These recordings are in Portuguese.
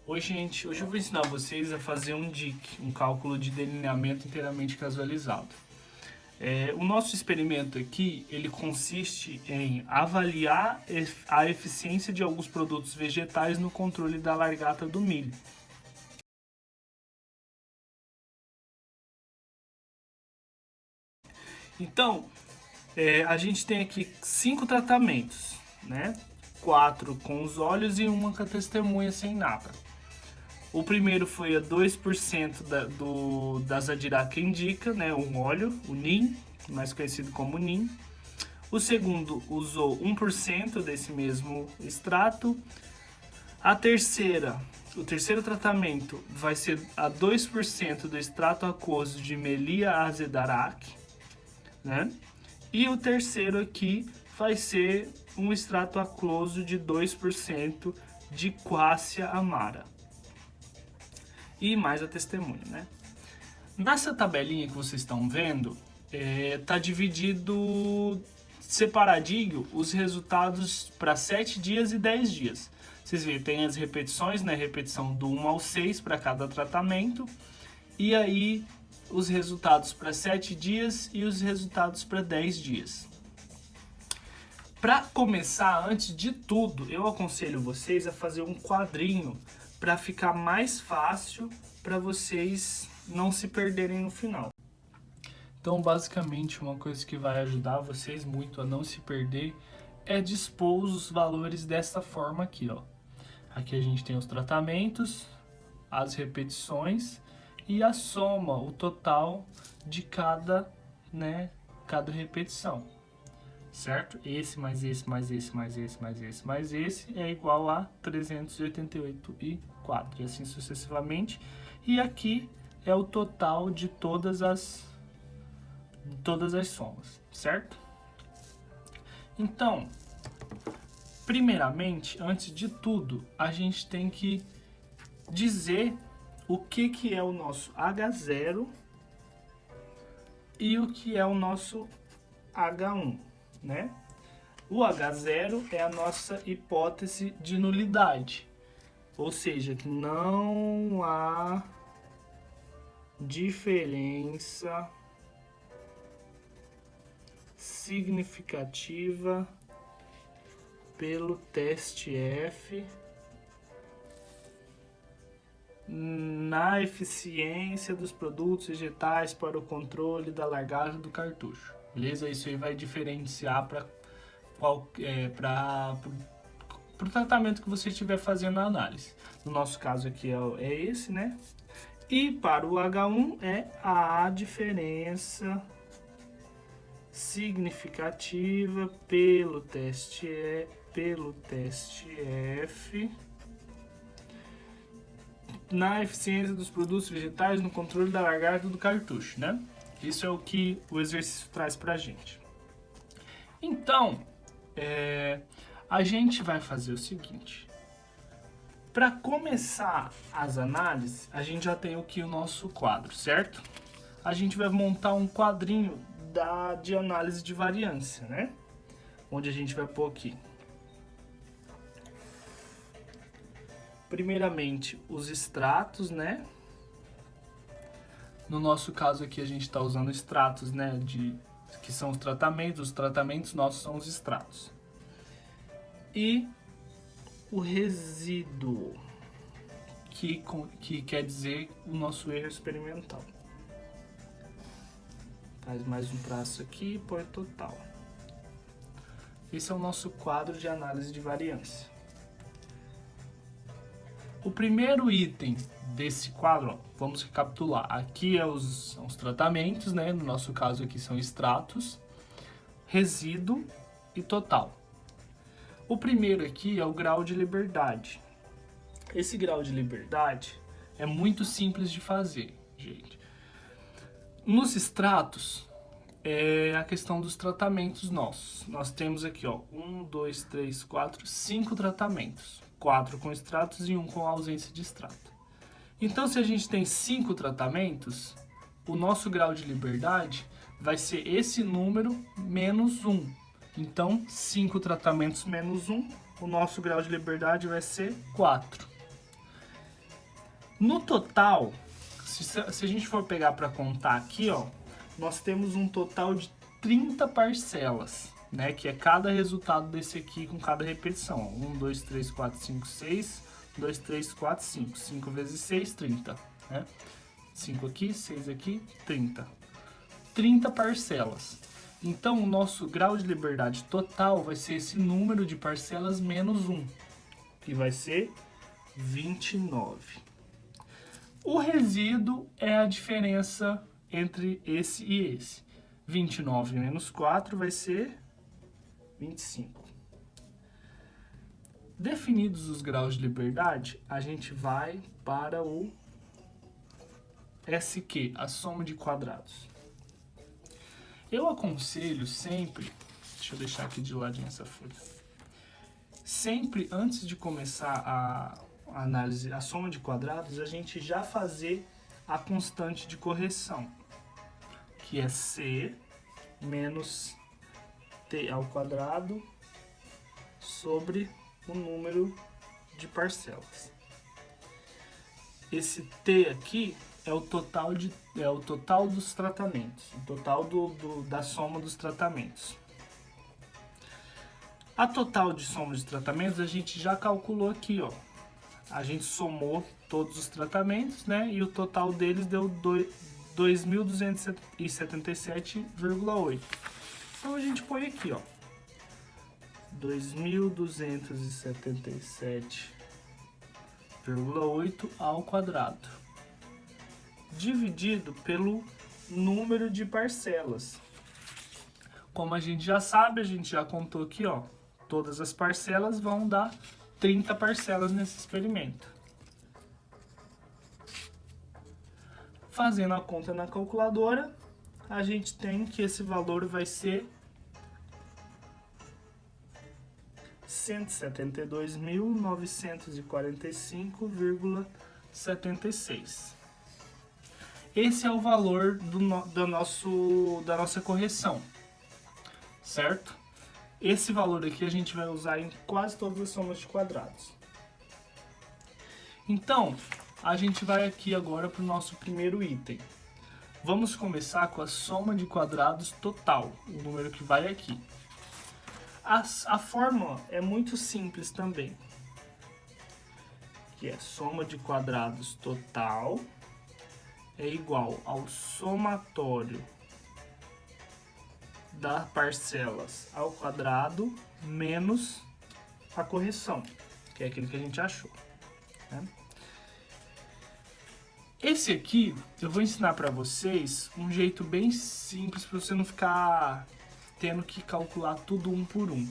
Oi, gente. Hoje eu vou ensinar vocês a fazer um DIC, um cálculo de delineamento inteiramente casualizado. O nosso experimento aqui, ele consiste em avaliar a eficiência de alguns produtos vegetais no controle da largata do milho. Então, a gente tem aqui 5 tratamentos, né? 4 com os olhos e uma com a testemunha sem nada. O primeiro foi a 2% da Zadiraca indica, né, um óleo, o NIM, mais conhecido como NIM. O segundo usou 1% desse mesmo extrato. O terceiro tratamento vai ser a 2% do extrato aquoso de Melia azedarac, né? E o terceiro aqui vai ser um extrato aquoso de 2% de Quassia amara. E mais a testemunha, né? Nessa tabelinha que vocês estão vendo, tá dividido separadinho os resultados para 7 dias e 10 dias. Vocês veem, tem as repetições, né? Repetição do 1 ao 6 para cada tratamento. E aí, os resultados para 7 dias e os resultados para 10 dias. Para começar, antes de tudo, eu aconselho vocês a fazer um quadrinho para ficar mais fácil para vocês não se perderem no final. Então, basicamente, uma coisa que vai ajudar vocês muito a não se perder é dispor os valores dessa forma aqui, ó. Aqui a gente tem os tratamentos, as repetições e a soma, o total de cada repetição. Certo? Esse mais esse mais esse mais esse mais esse mais esse é igual a 388,4 e assim sucessivamente. E aqui é o total de todas as somas, certo? Então, primeiramente, antes de tudo, a gente tem que dizer o que é o nosso H0 e o que é o nosso H1. Né? O H0 é a nossa hipótese de nulidade, ou seja, que não há diferença significativa pelo teste F na eficiência dos produtos vegetais para o controle da largada do cartucho. Beleza? Isso aí vai diferenciar para o tratamento que você estiver fazendo a análise. No nosso caso aqui é esse, né? E para o H1 é a diferença significativa pelo teste F na eficiência dos produtos vegetais no controle da largada do cartucho, né? Isso é o que o exercício traz pra gente. Então, a gente vai fazer o seguinte. Para começar as análises, a gente já tem aqui o nosso quadro, certo? A gente vai montar um quadrinho de análise de variância, né? Onde a gente vai pôr aqui. Primeiramente, os extratos, né? No nosso caso aqui a gente está usando extratos, né, que são os tratamentos nossos são os extratos. E o resíduo, que quer dizer o nosso erro experimental. Faz mais um traço aqui e põe total. Esse é o nosso quadro de análise de variância. O primeiro item desse quadro, ó, vamos recapitular. Aqui são os tratamentos, né? No nosso caso aqui são extratos, resíduo e total. O primeiro aqui é o grau de liberdade. Esse grau de liberdade é muito simples de fazer, gente. Nos extratos, é a questão dos tratamentos nossos. Nós temos aqui, ó, 1, 2, 3, 4, 5 tratamentos. 4 com extratos e 1 com ausência de extrato. Então, se a gente tem 5 tratamentos, o nosso grau de liberdade vai ser esse número menos 1. Então, 5 tratamentos menos 1, o nosso grau de liberdade vai ser 4. No total, se a gente for pegar para contar aqui, ó, nós temos um total de 30 parcelas, né? Que é cada resultado desse aqui com cada repetição. 1, 2, 3, 4, 5, 6, 2, 3, 4, 5. 5 vezes 6, 30, né? 5 aqui, 6 aqui, 30. 30 parcelas. Então, o nosso grau de liberdade total vai ser esse número de parcelas menos 1, que vai ser 29. O resíduo é a diferença entre esse e esse. 29 menos 4 vai ser 25. Definidos os graus de liberdade, a gente vai para o SQ, a soma de quadrados. Eu aconselho sempre, deixa eu deixar aqui de ladinho essa folha, sempre antes de começar a análise, a soma de quadrados, a gente já fazer a constante de correção, que é C menos T ao quadrado sobre o número de parcelas. Esse T aqui é o total dos tratamentos, o total da soma dos tratamentos. A total de soma de tratamentos a gente já calculou aqui, ó. A gente somou todos os tratamentos, né? E o total deles deu 2.277,8. Então a gente põe aqui, ó. 2.277,8 ao quadrado, dividido pelo número de parcelas. Como a gente já sabe, a gente já contou aqui, ó. Todas as parcelas vão dar 30 parcelas nesse experimento. Fazendo a conta na calculadora, a gente tem que esse valor vai ser 172.945,76. Esse é o valor da nossa correção, certo? Esse valor aqui a gente vai usar em quase todas as somas de quadrados. Então, a gente vai aqui agora para o nosso primeiro item. Vamos começar com a soma de quadrados total, o número que vai aqui. A fórmula é muito simples também, que é soma de quadrados total é igual ao somatório das parcelas ao quadrado menos a correção, que é aquilo que a gente achou, né? Esse aqui eu vou ensinar para vocês um jeito bem simples para você não ficar tendo que calcular tudo um por um.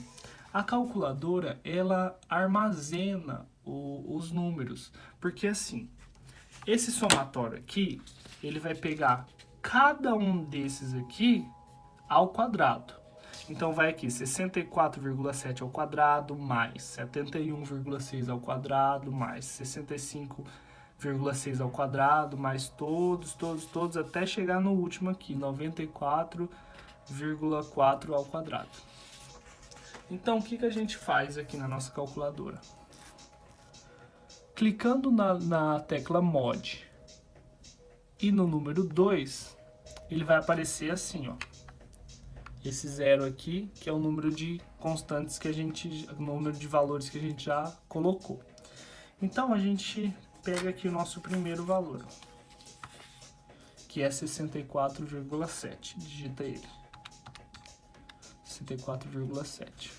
A calculadora, ela armazena os números, porque assim, esse somatório aqui, ele vai pegar cada um desses aqui ao quadrado. Então vai aqui 64,7 ao quadrado, mais 71,6 ao quadrado, mais 65,6 ao quadrado, mais todos, até chegar no último aqui, 94,4 ao quadrado. Então, o que a gente faz aqui na nossa calculadora? Clicando na tecla Mod e no número 2, ele vai aparecer assim, ó. Esse zero aqui, que é o número de constantes que o número de valores que a gente já colocou. Então, a gente pega aqui o nosso primeiro valor, que é 64,7. Digita ele. 64,7.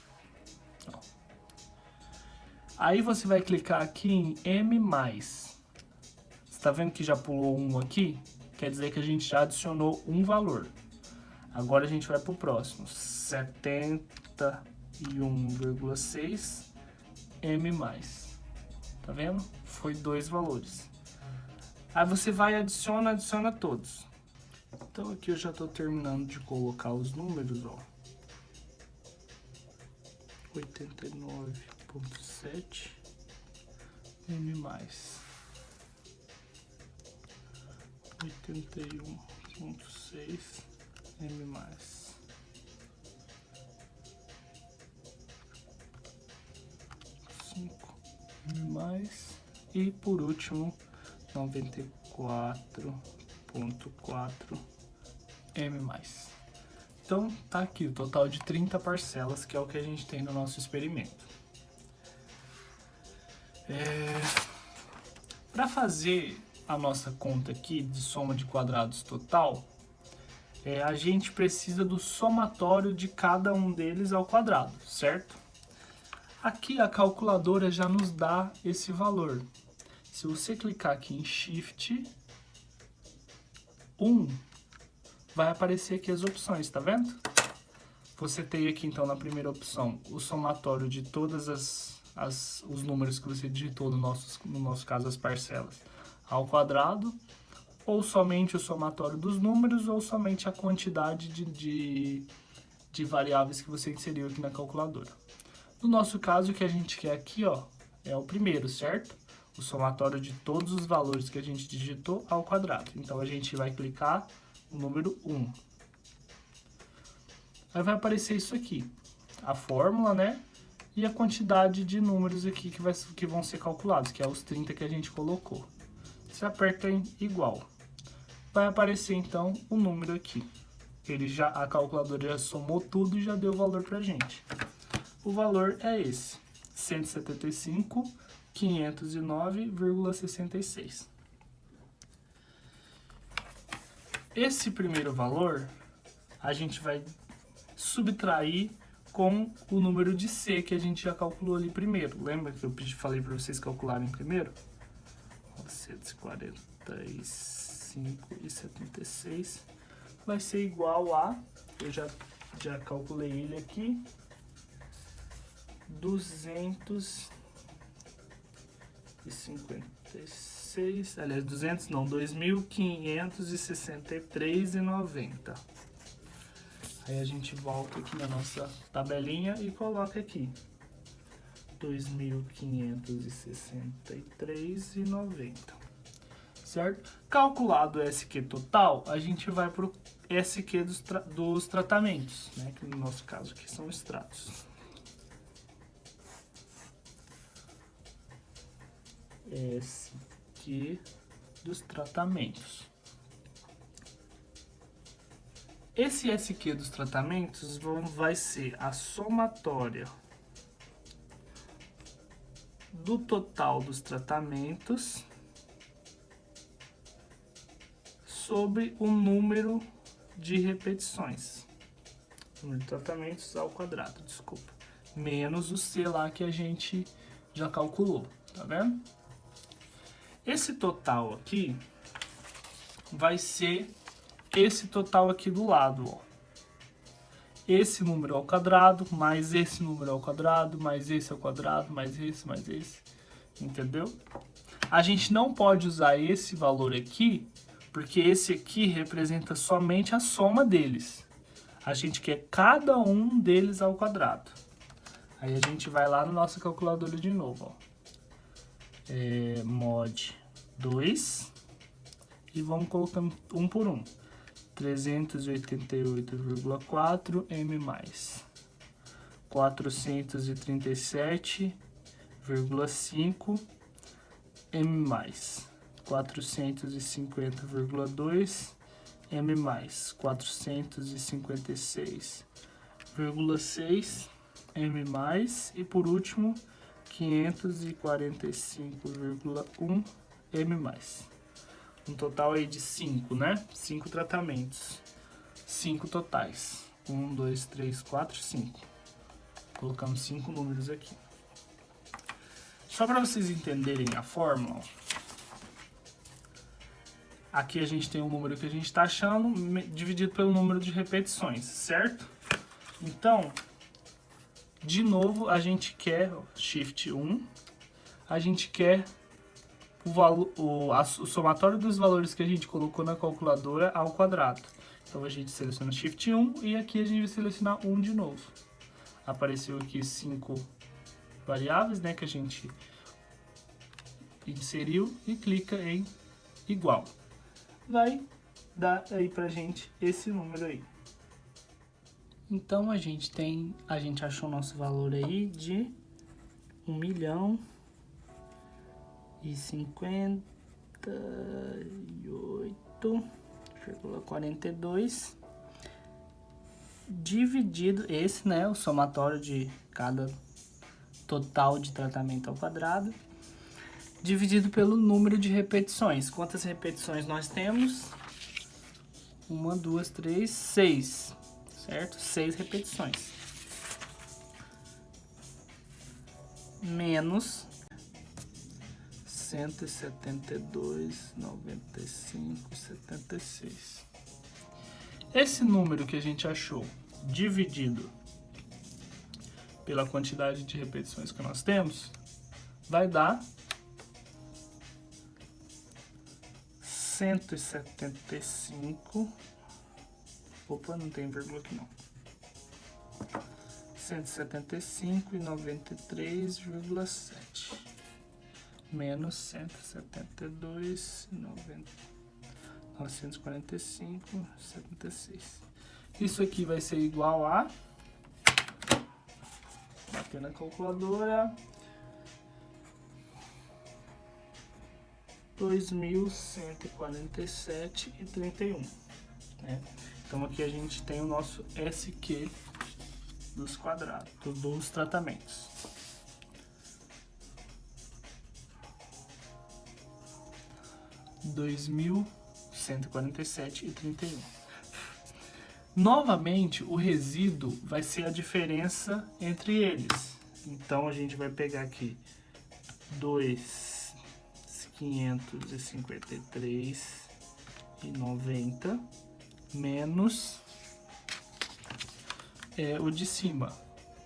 Aí você vai clicar aqui em M+. Você está vendo que já pulou um aqui? Quer dizer que a gente já adicionou um valor. Agora a gente vai para o próximo. 71,6 M+. Tá vendo? Foi 2 valores. Aí você vai e adiciona todos. Então aqui eu já estou terminando de colocar os números, ó. 89,7 M+. 81,6 M+. 5 M+. E por último, 94,4 M+. Então, tá aqui o total de 30 parcelas, que é o que a gente tem no nosso experimento. Para fazer a nossa conta aqui de soma de quadrados total, a gente precisa do somatório de cada um deles ao quadrado, certo? Aqui a calculadora já nos dá esse valor. Se você clicar aqui em Shift 1, vai aparecer aqui as opções, tá vendo? Você tem aqui então na primeira opção o somatório de todas os números que você digitou, no nosso caso as parcelas, ao quadrado, ou somente o somatório dos números, ou somente a quantidade de variáveis que você inseriu aqui na calculadora. No nosso caso, o que a gente quer aqui, ó, é o primeiro, certo? O somatório de todos os valores que a gente digitou ao quadrado. Então, a gente vai clicar no número 1. Aí vai aparecer isso aqui, a fórmula, né? E a quantidade de números aqui que vão ser calculados, que é os 30 que a gente colocou. Você aperta em igual. Vai aparecer então o número aqui. A calculadora já somou tudo e já deu o valor pra gente. O valor é esse, 175.509,66. Esse primeiro valor a gente vai subtrair com o número de C que a gente já calculou ali primeiro. Lembra que eu falei para vocês calcularem primeiro? 145,76 vai ser igual a, eu já calculei ele aqui, 256, aliás, 200 não, 2.563,90. Aí a gente volta aqui na nossa tabelinha e coloca aqui 2.563,90, certo? Calculado o SQ total, a gente vai para o SQ dos tratamentos, né? Que no nosso caso aqui são extratos. SQ dos tratamentos. Esse SQ dos tratamentos vai ser a somatória do total dos tratamentos sobre o número de repetições. Número de tratamentos ao quadrado, desculpa. Menos o C lá que a gente já calculou, tá vendo? Esse total aqui vai ser esse total aqui do lado, ó. Esse número ao quadrado, mais esse número ao quadrado, mais esse ao quadrado, mais esse, entendeu? A gente não pode usar esse valor aqui, porque esse aqui representa somente a soma deles. A gente quer cada um deles ao quadrado. Aí a gente vai lá no nosso calculador de novo, ó. Mod 2 e vamos colocando um por um. 388,4 M+, 437,5 M+, 450,2 M+, 456,6 M+, e por último 545,1 M+. Um total aí de 5, né? 5 tratamentos. 5 totais. 1, 2, 3, 4, 5. Colocamos 5 números aqui. Só para vocês entenderem a fórmula, aqui a gente tem o número que a gente está achando dividido pelo número de repetições, certo? Então, de novo, a gente quer, Shift 1, a gente quer o somatório dos valores que a gente colocou na calculadora ao quadrado. Então a gente seleciona Shift 1 e aqui a gente vai selecionar 1 de novo. Apareceu aqui 5 variáveis, né, que a gente inseriu e clica em igual. Vai dar aí pra gente esse número aí. Então a gente achou nosso valor aí de 1.050.000 38,42 dividido, esse, né, o somatório de cada total de tratamento ao quadrado, dividido pelo número de repetições. Quantas repetições nós temos? 1, 2, 3, 6, certo? 6 repetições. Menos 172, 95, 76. Esse número que a gente achou dividido pela quantidade de repetições que nós temos vai dar 175. Opa, não tem vírgula aqui não. 175,93,7 menos 172,945,76. Isso aqui vai ser igual a, bater na calculadora, 2.147,31, né? Então aqui a gente tem o nosso SQ dos quadrados, dos tratamentos. R$ 2.147,31. Novamente, o resíduo vai ser a diferença entre eles. Então a gente vai pegar aqui 2.553,90 menos o de cima,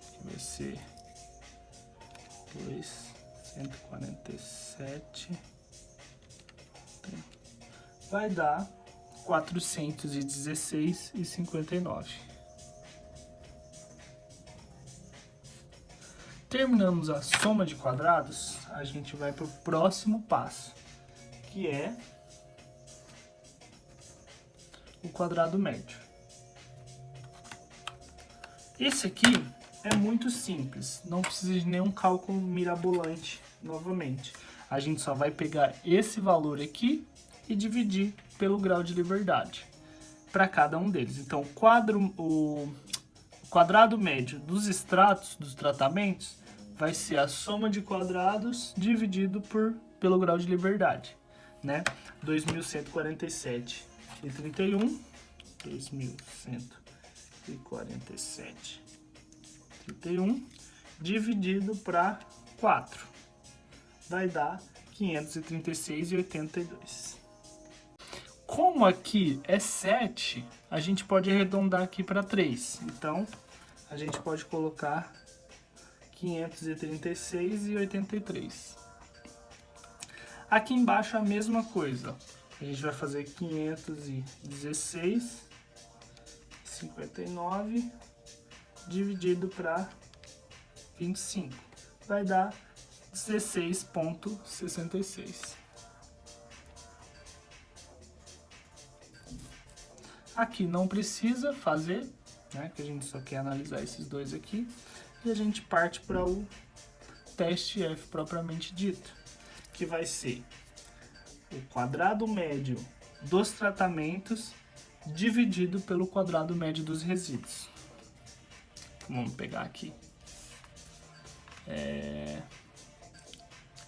que vai ser 2.147, vai dar 416,59. Terminamos a soma de quadrados, a gente vai para o próximo passo, que é o quadrado médio. Esse aqui é muito simples, não precisa de nenhum cálculo mirabolante novamente. A gente só vai pegar esse valor aqui e dividir pelo grau de liberdade para cada um deles. Então, o quadrado médio dos extratos, dos tratamentos, vai ser a soma de quadrados dividido pelo grau de liberdade, né? 2.147,31, 2.147,31 dividido para 4, vai dar 536,82. Como aqui é 7, a gente pode arredondar aqui para 3. Então, a gente pode colocar 536,83. Aqui embaixo a mesma coisa. A gente vai fazer 516,59 dividido para 25. Vai dar 16,66. Aqui não precisa fazer, né, que a gente só quer analisar esses dois aqui. E a gente parte para o teste F propriamente dito, que vai ser o quadrado médio dos tratamentos dividido pelo quadrado médio dos resíduos. Vamos pegar aqui.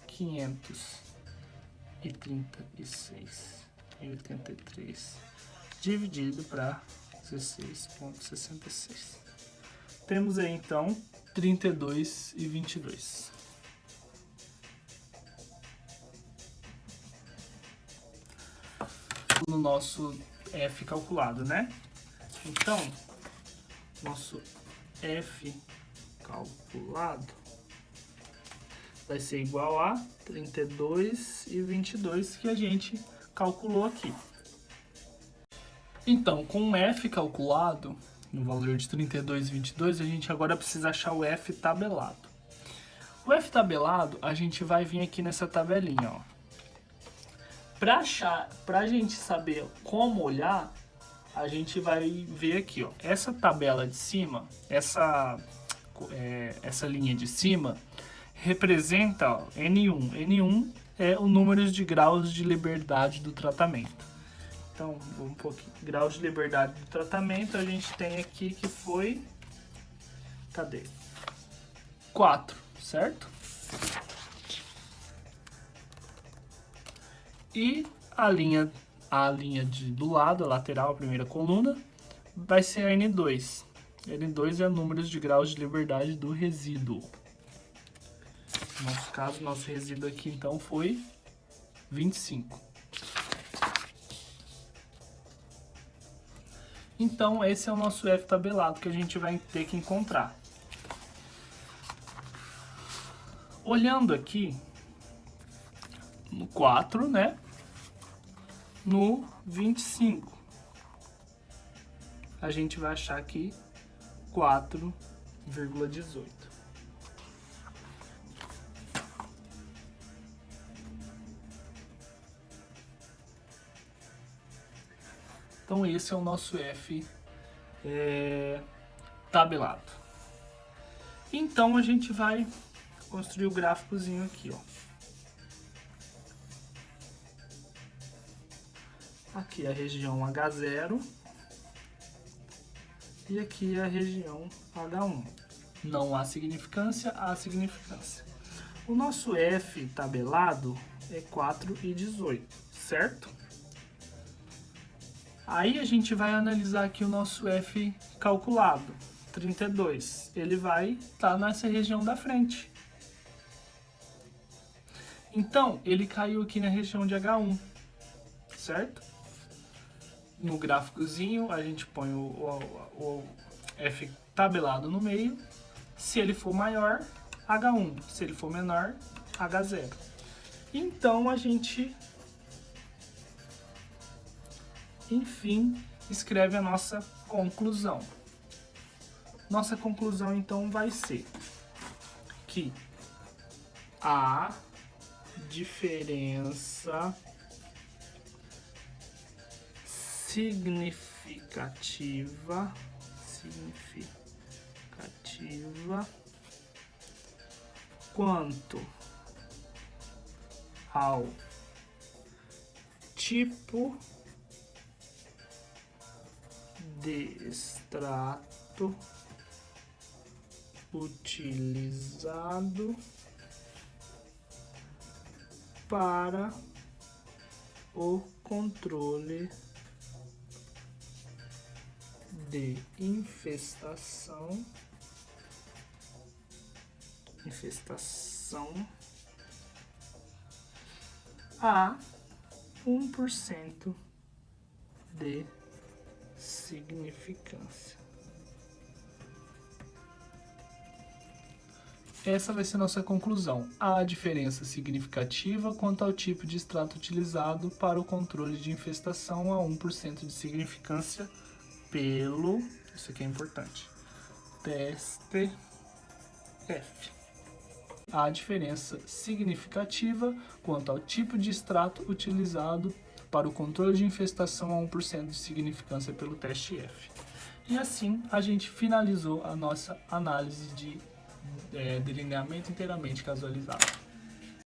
536,83 dividido para 16,66. Temos aí então 32,22. No nosso F calculado, né? Então, nosso F calculado vai ser igual a 32,22 que a gente calculou aqui. Então, com o F calculado, no valor de 32,22, a gente agora precisa achar o F tabelado. O F tabelado, a gente vai vir aqui nessa tabelinha, ó. Pra gente saber como olhar, a gente vai ver aqui, ó. Essa tabela de cima, essa linha de cima, representa, ó, N1. N1 é o número de graus de liberdade do tratamento. Então, um pouquinho. Graus de liberdade do tratamento, a gente tem aqui que foi... Cadê? 4, certo? E a linha do lado, a lateral, a primeira coluna, vai ser a N2. N2 é o número de graus de liberdade do resíduo. No nosso caso, nosso resíduo aqui, então, foi 25. Então, esse é o nosso F tabelado que a gente vai ter que encontrar. Olhando aqui, no 4, né? No 25. A gente vai achar aqui 4,18. Então esse é o nosso F tabelado. Então a gente vai construir o gráficozinho aqui, ó. Aqui é a região H0 e aqui é a região H1. Não há significância, há significância. O nosso F tabelado é 4,18, certo? Aí a gente vai analisar aqui o nosso F calculado, 32. Ele vai estar nessa região da frente. Então, ele caiu aqui na região de H1, certo? No gráficozinho, a gente põe o F tabelado no meio. Se ele for maior, H1. Se ele for menor, H0. Então, a gente, enfim, escreve a nossa conclusão. Nossa conclusão, então, vai ser que a diferença significativa quanto ao tipo de extrato utilizado para o controle de infestação a 1% de significância. Essa vai ser a nossa conclusão. Há diferença significativa quanto ao tipo de extrato utilizado para o controle de infestação a 1% de significância pelo, isso aqui é importante, teste F. Há diferença significativa quanto ao tipo de extrato utilizado para o controle de infestação a 1% de significância pelo teste F. E assim a gente finalizou a nossa análise de delineamento inteiramente casualizado.